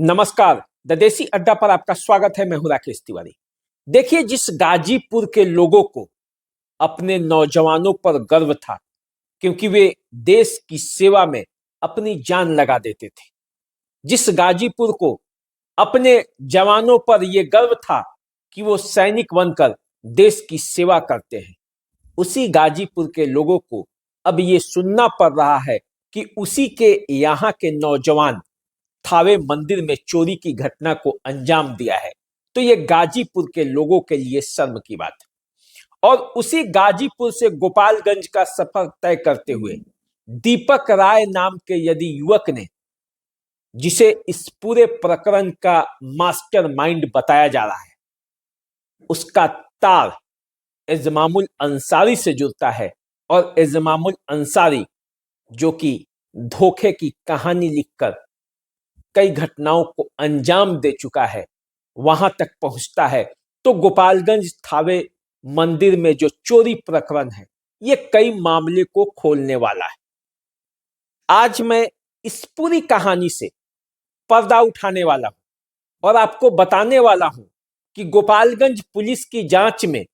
नमस्कार। द देसी अड्डा पर आपका स्वागत है। मैं हूं राकेश तिवारी। देखिए, जिस गाजीपुर के लोगों को अपने नौजवानों पर गर्व था, क्योंकि वे देश की सेवा में अपनी जान लगा देते थे, जिस गाजीपुर को अपने जवानों पर यह गर्व था कि वो सैनिक बनकर देश की सेवा करते हैं, उसी गाजीपुर के लोगों को अब ये सुनना पड़ रहा है कि उसी के यहाँ के नौजवान थावे मंदिर में चोरी की घटना को अंजाम दिया है। तो यह गाजीपुर के लोगों के लिए शर्म की बात है। और उसी गाजीपुर से गोपालगंज का सफर तय करते हुए दीपक राय नाम के यदि युवक ने, जिसे इस पूरे प्रकरण का मास्टरमाइंड बताया जा रहा है, उसका तार इज़मामुल अंसारी से जुड़ता है। और इज़मामुल अंसारी, जो कि धोखे की कहानी लिखकर कई घटनाओं को अंजाम दे चुका है, वहां तक पहुंचता है, तो गोपालगंज थावे मंदिर में जो चोरी प्रकरण है, यह कई मामले को खोलने वाला है। आज मैं इस पूरी कहानी से पर्दा उठाने वाला हूं और आपको बताने वाला हूं कि गोपालगंज पुलिस की जांच में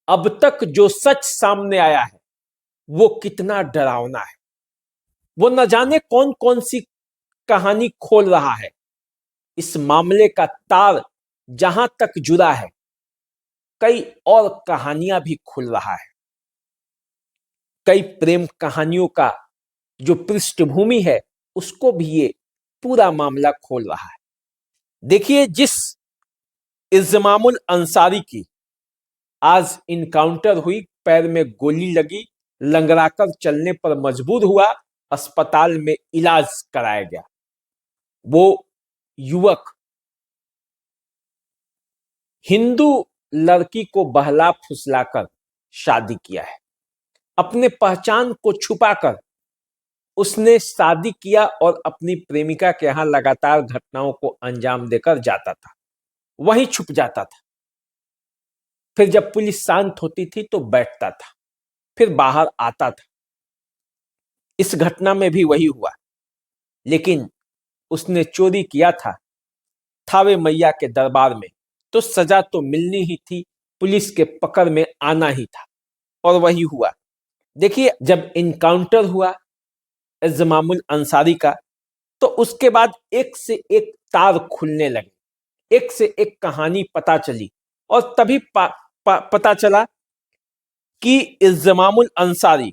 अब तक जो सच सामने आया है, वो कितना डरावना है। वो न जाने कौन कौन सी कहानी खोल रहा है। इस मामले का तार जहां तक जुड़ा है, कई और कहानियां भी खुल रहा है। कई प्रेम कहानियों का जो पृष्ठभूमि है, उसको भी ये पूरा मामला खोल रहा है। देखिए, जिस इज़मामुल अंसारी की आज इनकाउंटर हुई, पैर में गोली लगी, लंगड़ाकर चलने पर मजबूर हुआ, अस्पताल में इलाज कराया गया, वो युवक हिंदू लड़की को बहला फुसलाकर शादी किया है। अपने पहचान को छुपाकर उसने शादी किया और अपनी प्रेमिका के यहां लगातार घटनाओं को अंजाम देकर जाता था, वहीं छुप जाता था। फिर जब पुलिस शांत होती थी तो बैठता था, फिर बाहर आता था। इस घटना में भी वही हुआ, लेकिन उसने चोरी किया था थावे मैया के दरबार में, तो सजा तो मिलनी ही थी, पुलिस के पकड़ में आना ही था, और वही हुआ। देखिए, जब इनकाउंटर हुआ इज़मामुल अंसारी का, तो उसके बाद एक से एक तार खुलने लगे, एक से एक कहानी पता चली, और तभी पता चला कि इज़मामुल अंसारी,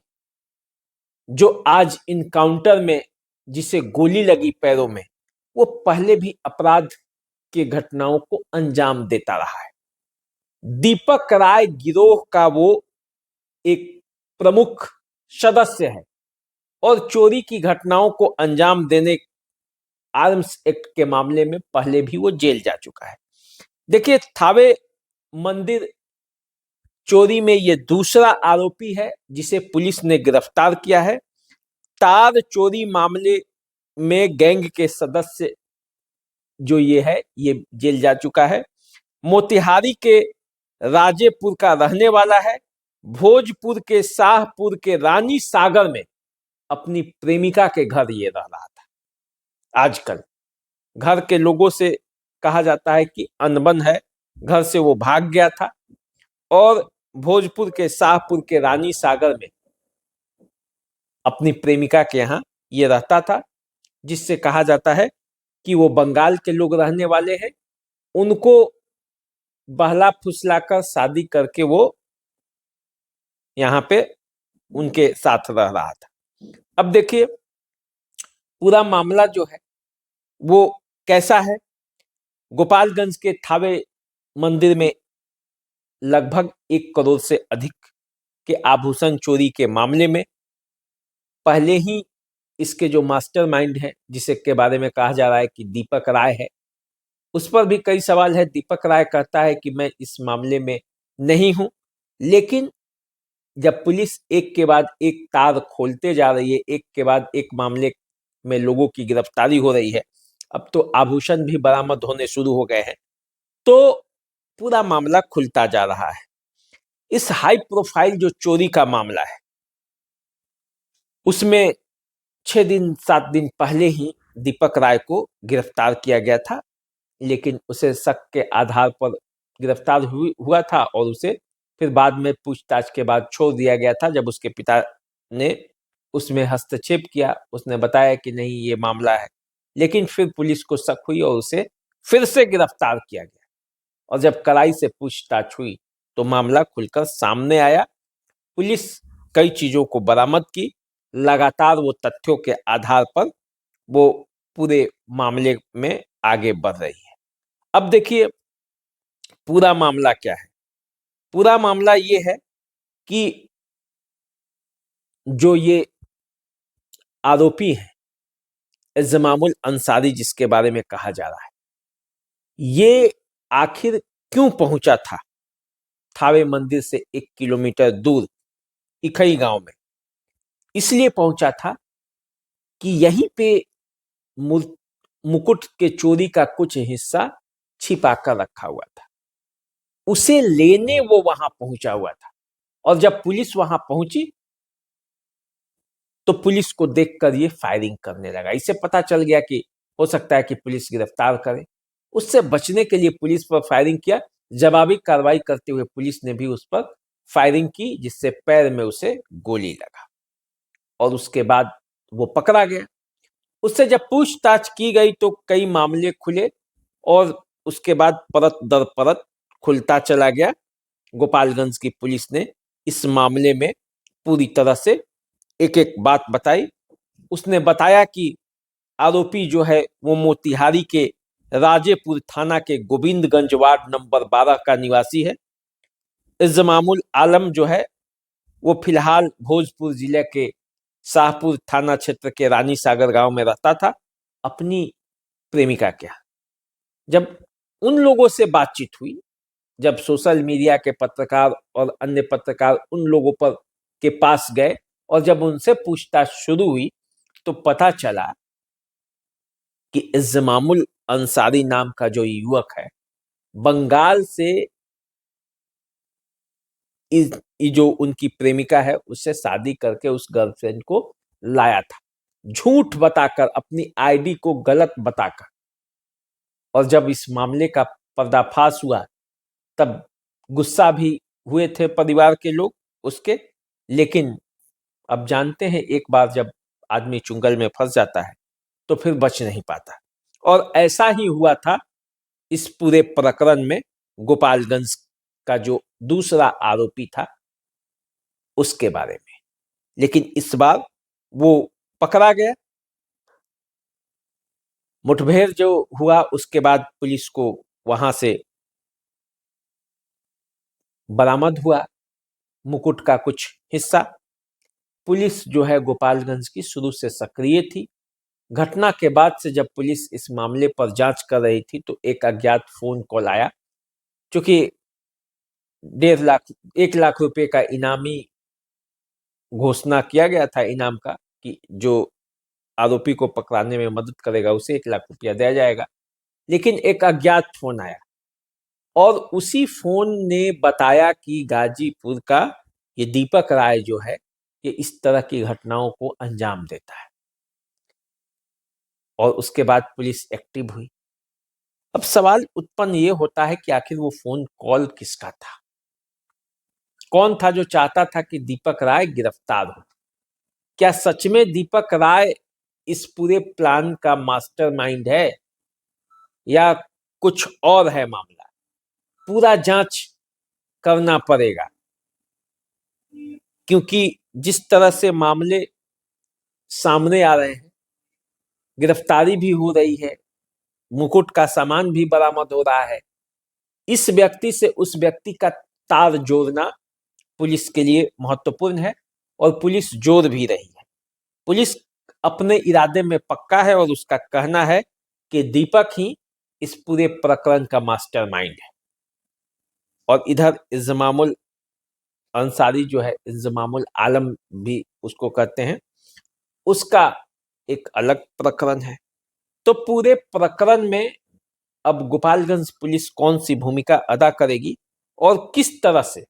जो आज इनकाउंटर में जिसे गोली लगी पैरों में, वो पहले भी अपराध की घटनाओं को अंजाम देता रहा है। दीपक राय गिरोह का वो एक प्रमुख सदस्य है और चोरी की घटनाओं को अंजाम देने आर्म्स एक्ट के मामले में पहले भी वो जेल जा चुका है। देखिए, थावे मंदिर चोरी में ये दूसरा आरोपी है जिसे पुलिस ने गिरफ्तार किया है। तार चोरी मामले में गैंग के सदस्य जो ये है, ये जेल जा चुका है। मोतिहारी के राजेपुर का रहने वाला है। भोजपुर के शाहपुर के रानी सागर में अपनी प्रेमिका के घर ये रह रहा था। आजकल घर के लोगों से कहा जाता है कि अनबन है, घर से वो भाग गया था और भोजपुर के शाहपुर के रानी सागर में अपनी प्रेमिका के यहाँ ये रहता था, जिससे कहा जाता है कि वो बंगाल के लोग रहने वाले हैं। उनको बहला फुसलाकर शादी करके वो यहाँ पे उनके साथ रह रहा था। अब देखिए, पूरा मामला जो है वो कैसा है। गोपालगंज के थावे मंदिर में लगभग 1 करोड़ से अधिक के आभूषण चोरी के मामले में पहले ही इसके जो मास्टरमाइंड है, जिसे के बारे में कहा जा रहा है कि दीपक राय है, उस पर भी कई सवाल है। दीपक राय कहता है कि मैं इस मामले में नहीं हूं, लेकिन जब पुलिस एक के बाद एक तार खोलते जा रही है, एक के बाद एक मामले में लोगों की गिरफ्तारी हो रही है, अब तो आभूषण भी बरामद होने शुरू हो गए हैं, तो पूरा मामला खुलता जा रहा है। इस हाई प्रोफाइल जो चोरी का मामला है, उसमें 6 दिन 7 दिन पहले ही दीपक राय को गिरफ्तार किया गया था, लेकिन उसे शक के आधार पर गिरफ्तार हुआ था और उसे फिर बाद में पूछताछ के बाद छोड़ दिया गया था। जब उसके पिता ने उसमें हस्तक्षेप किया, उसने बताया कि नहीं ये मामला है, लेकिन फिर पुलिस को शक हुई और उसे फिर से गिरफ्तार किया गया। और जब कड़ाई से पूछताछ हुई तो मामला खुलकर सामने आया। पुलिस कई चीजों को बरामद की, लगातार वो तथ्यों के आधार पर वो पूरे मामले में आगे बढ़ रही है। अब देखिए पूरा मामला क्या है। पूरा मामला ये है कि जो ये आरोपी है इल्ज़ामुल अंसारी, जिसके बारे में कहा जा रहा है, ये आखिर क्यों पहुंचा था थावे मंदिर से 1 किलोमीटर दूर इखई गांव में? इसलिए पहुंचा था कि यहीं पे मुकुट के चोरी का कुछ हिस्सा छिपा कर रखा हुआ था, उसे लेने वो वहां पहुंचा हुआ था। और जब पुलिस वहां पहुंची तो पुलिस को देखकर ये फायरिंग करने लगा। इससे पता चल गया कि हो सकता है कि पुलिस गिरफ्तार करे। उससे बचने के लिए पुलिस पर फायरिंग किया। जवाबी कार्रवाई करते हुए पुलिस ने भी उस पर फायरिंग की, जिससे पैर में उसे गोली लगा और उसके बाद वो पकड़ा गया। उससे जब पूछताछ की गई तो कई मामले खुले और उसके बाद परत दर परत खुलता चला गया। गोपालगंज की पुलिस ने इस मामले में पूरी तरह से एक एक बात बताई। उसने बताया कि आरोपी जो है वो मोतिहारी के राजेपुर थाना के गोविंदगंज वार्ड नंबर 12 का निवासी है। इल्ज़ामुल आलम जो है वो फिलहाल भोजपुर जिले के शाहपुर थाना क्षेत्र के रानी सागर गांव में रहता था अपनी प्रेमिका के यहाँ। जब उन लोगों से बातचीत हुई, जब सोशल मीडिया के पत्रकार और अन्य पत्रकार उन लोगों पर के पास गए और जब उनसे पूछताछ शुरू हुई तो पता चला कि इल्ज़ामुल अंसारी नाम का जो युवक है बंगाल से जो उनकी प्रेमिका है उससे शादी करके उस गर्लफ्रेंड को लाया था, झूठ बताकर, अपनी आईडी को गलत बताकर। और जब इस मामले का पर्दाफाश हुआ तब गुस्सा भी हुए थे परिवार के लोग उसके। लेकिन अब जानते हैं एक बार जब आदमी चुंगल में फंस जाता है तो फिर बच नहीं पाता। और ऐसा ही हुआ था इस पूरे प्रकरण में। गोपालगंज का जो दूसरा आरोपी था उसके बारे में, लेकिन इस बार वो पकड़ा गया। मुठभेड़ जो हुआ उसके बाद पुलिस को वहां से बरामद हुआ मुकुट का कुछ हिस्सा। पुलिस जो है गोपालगंज की शुरू से सक्रिय थी। घटना के बाद से जब पुलिस इस मामले पर जांच कर रही थी तो एक अज्ञात फोन कॉल आया, क्योंकि 1 लाख रुपए का इनामी घोषणा किया गया था इनाम का कि जो आरोपी को पकड़ाने में मदद करेगा उसे 1 लाख रुपया दिया जाएगा। लेकिन एक अज्ञात फोन आया और उसी फोन ने बताया कि गाजीपुर का ये दीपक राय जो है ये इस तरह की घटनाओं को अंजाम देता है। और उसके बाद पुलिस एक्टिव हुई। अब सवाल उत्पन्न ये होता है कि आखिर वो फोन कॉल किसका था? कौन था जो चाहता था कि दीपक राय गिरफ्तार हो? क्या सच में दीपक राय इस पूरे प्लान का मास्टरमाइंड है या कुछ और है मामला? पूरा जांच करना पड़ेगा, क्योंकि जिस तरह से मामले सामने आ रहे हैं, गिरफ्तारी भी हो रही है, मुकुट का सामान भी बरामद हो रहा है, इस व्यक्ति से उस व्यक्ति का तार जोड़ना पुलिस के लिए महत्वपूर्ण है और पुलिस जोड़ भी रही है। पुलिस अपने इरादे में पक्का है और उसका कहना है कि दीपक ही इस पूरे प्रकरण का मास्टरमाइंड है। और इधर इल्ज़ामुल अंसारी जो है, इल्ज़ामुल आलम भी उसको कहते हैं, उसका एक अलग प्रकरण है। तो पूरे प्रकरण में अब गोपालगंज पुलिस कौन सी भूमिका अदा करेगी और किस तरह से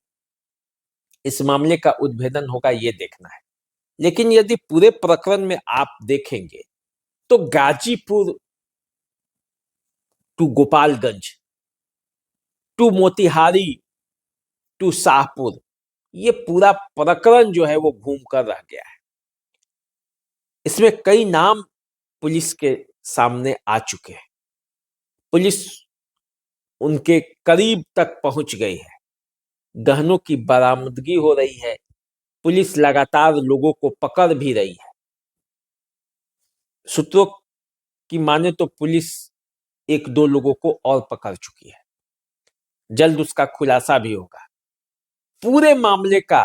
इस मामले का उद्भेदन होगा ये देखना है। लेकिन यदि पूरे प्रकरण में आप देखेंगे तो Ghazipur to Gopalganj to Motihari to Shahpur, ये पूरा प्रकरण जो है वो घूम कर रह गया है। इसमें कई नाम पुलिस के सामने आ चुके हैं, पुलिस उनके करीब तक पहुंच गई है, गहनों की बरामदगी हो रही है, पुलिस लगातार लोगों को पकड़ भी रही है। सूत्रों की माने तो पुलिस एक दो लोगों को और पकड़ चुकी है, जल्द उसका खुलासा भी होगा। पूरे मामले का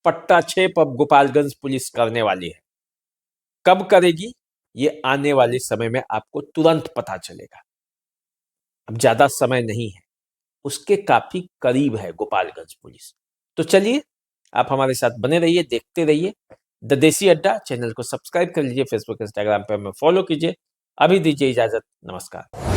पट्टाछेप अब गोपालगंज पुलिस करने वाली है। कब करेगी ये आने वाले समय में आपको तुरंत पता चलेगा। अब ज्यादा समय नहीं है, उसके काफी करीब है गोपालगंज पुलिस। तो चलिए, आप हमारे साथ बने रहिए, देखते रहिए द देसी अड्डा। चैनल को सब्सक्राइब कर लीजिए, फेसबुक इंस्टाग्राम पे हमें फॉलो कीजिए। अभी दीजिए इजाजत, नमस्कार।